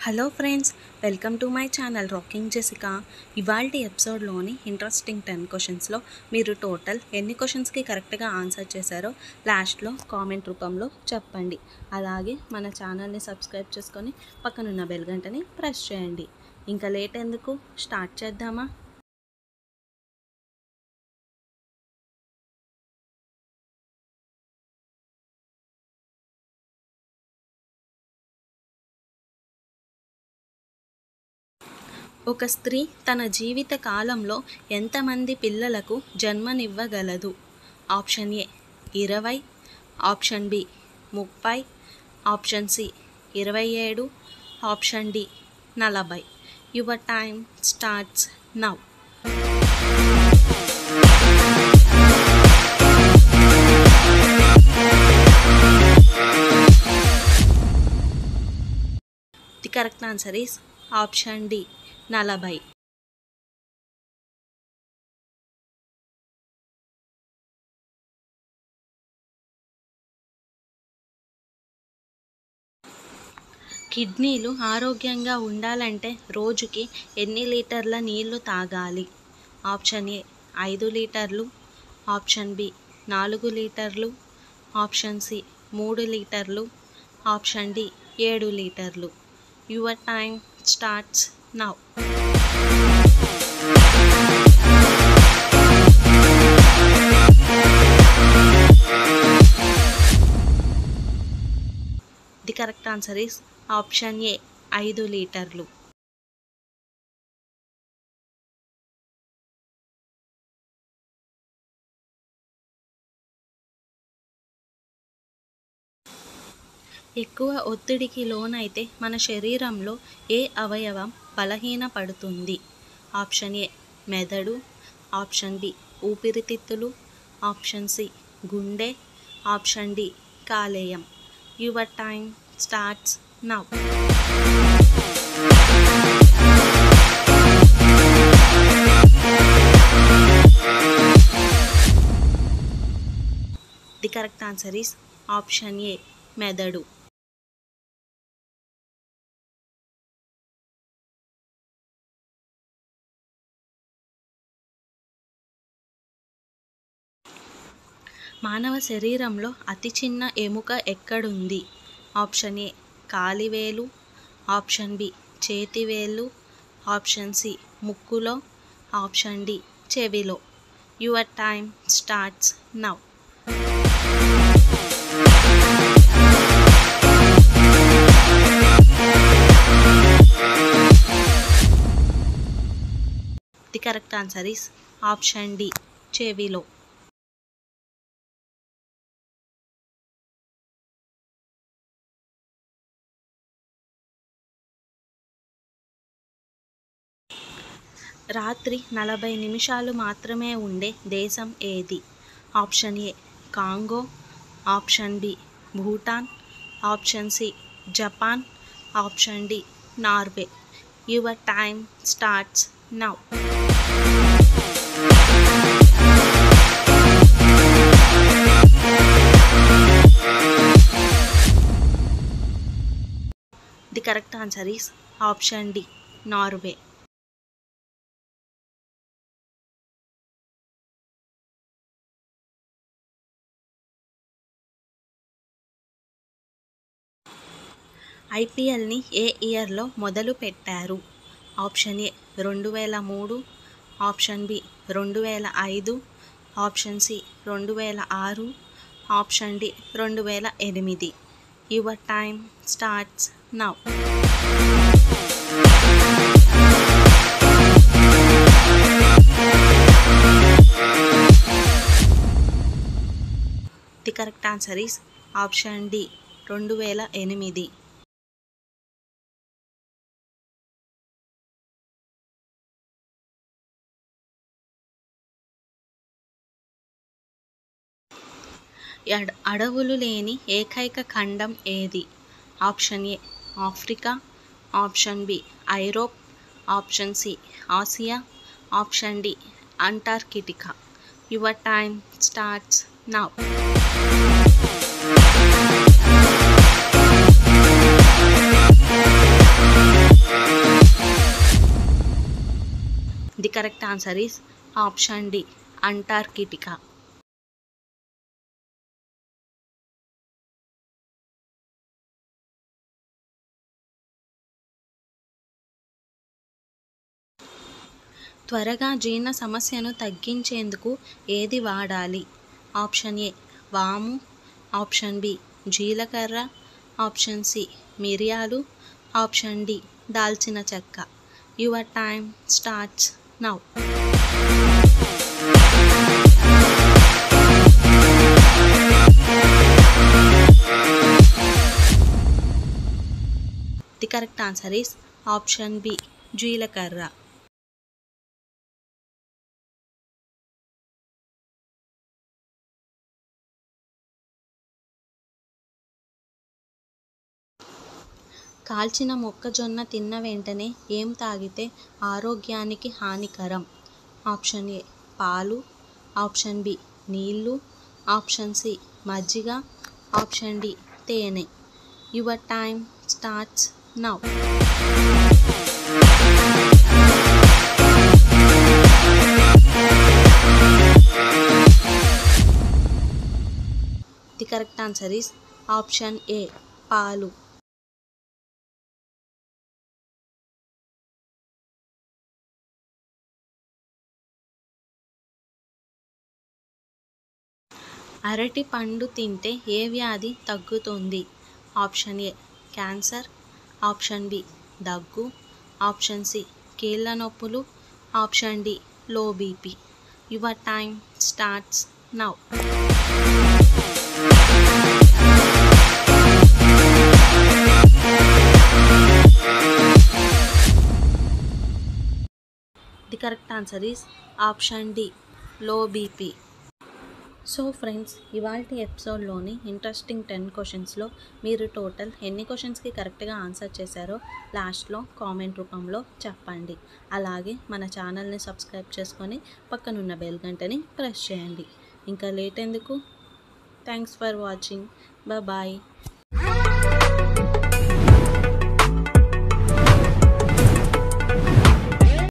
Hello friends, welcome to my channel rocking Jessica. ఇవాల్టి ఎపిసోడ్లోని interesting 10 క్వశ్చన్స్లో మీరు టోటల్ ఎన్ని క్వశ్చన్స్కి కరెక్ట్గా ఆన్సర్ చేశారో లాస్ట్లో కామెంట్ రూపంలో చెప్పండి. అలాగే మన ఛానల్ని సబ్స్క్రైబ్ చేసుకొని పక్కనున్న బెల్ గంటని ప్రెస్ చేయండి. ఇంకా లేట్ ఎందుకు, స్టార్ట్ చేద్దామా? ఒక స్త్రీ తన జీవిత కాలంలో ఎంతమంది పిల్లలకు జన్మనివ్వగలదు? Option A 20, option B 30, option C 27, option D 40. Your time starts now. The correct answer is option D 40. కిడ్నీలు ఆరోగ్యంగా ఉండాలంటే రోజుకి ఎన్ని లీటర్ల నీళ్లు తాగాలి? ఆప్షన్ ఏ 5 లీటర్లు, ఆప్షన్ బి 4 లీటర్లు, ఆప్షన్ సి 3 లీటర్లు, ఆప్షన్ డి 7 లీటర్లు. Your time starts now. The correct answer is option ఏ 5 లీటర్లు. ఎక్కువ ఒత్తిడికి లోనైతే మన శరీరంలో ఏ అవయవం బలహీనపడుతుంది? ఆప్షన్ ఏ మెదడు, ఆప్షన్ బి ఊపిరితిత్తులు, ఆప్షన్ సి గుండె, ఆప్షన్ డి కాలేయం. Your time starts now. The correct answer is option A మెదడు. మానవ శరీరంలో అతి చిన్న ఎముక ఎక్కడుంది? ఆప్షన్ ఏ కాలివేలు, ఆప్షన్ బి చేతివేలు, ఆప్షన్ సి ముక్కులో, ఆప్షన్ డి చెవిలో. Your time starts now. The correct answer is option D చెవిలో. రాత్రి 40 నిమిషాలు మాత్రమే ఉండే దేశం ఏది? Option A Congo, option B Bhutan, option C Japan, option D Norway. Your time starts now. The correct answer is option D Norway. ఐపీఎల్ని ఏ ఇయర్లో మొదలు పెట్టారు? Option A 2003, option B 2005, option C 2006, option D 2008. Your time starts now. The correct answer is option D 2008. అడవులు లేని ఏకైక ఖండం ఏది? Option A Africa, option B Europe, option C Asia, option D Antarctica. Your time starts now. The correct answer is option D, Antarctica. త్వరగా జీర్ణ సమస్యను తగ్గించేందుకు ఏది వాడాలి? ఆప్షన్ ఏ వాము, ఆప్షన్ బి జీలకర్ర, ఆప్షన్ సి మిరియాలు, ఆప్షన్ డి దాల్చిన చెక్క. Your time starts now. The correct answer is option B జీలకర్ర. కాల్చిన మొక్కజొన్న తిన్న వెంటనే ఏం తాగితే ఆరోగ్యానికి హానికరం? ఆప్షన్ ఏ పాలు, ఆప్షన్ బి నీళ్ళు, ఆప్షన్ సి మజ్జిగ, ఆప్షన్ డి తేనె. Your time starts now. The correct answer is option A పాలు. అరటి పండు తింటే ఏ వ్యాధి తగ్గుతుంది? Option A cancer, option B దగ్గు, ఆప్షన్ సి కీళ్ళ నొప్పులు, option D low BP. Your time starts now. The correct answer is option D low BP. So friends, ఇవాల్టి ఎపిసోడ్లోని ఇంట్రెస్టింగ్ 10 క్వశ్చన్స్లో మీరు టోటల్ ఎన్ని క్వశ్చన్స్కి కరెక్ట్గా ఆన్సర్ చేశారో లాస్ట్లో కామెంట్ రూపంలో చెప్పండి. అలాగే మన ఛానల్ని సబ్స్క్రైబ్ చేసుకొని పక్కనున్న బెల్ గంటని ప్రెస్ చేయండి. ఇంకా లేట్ ఎందుకు? Thanks for watching. బాయ్.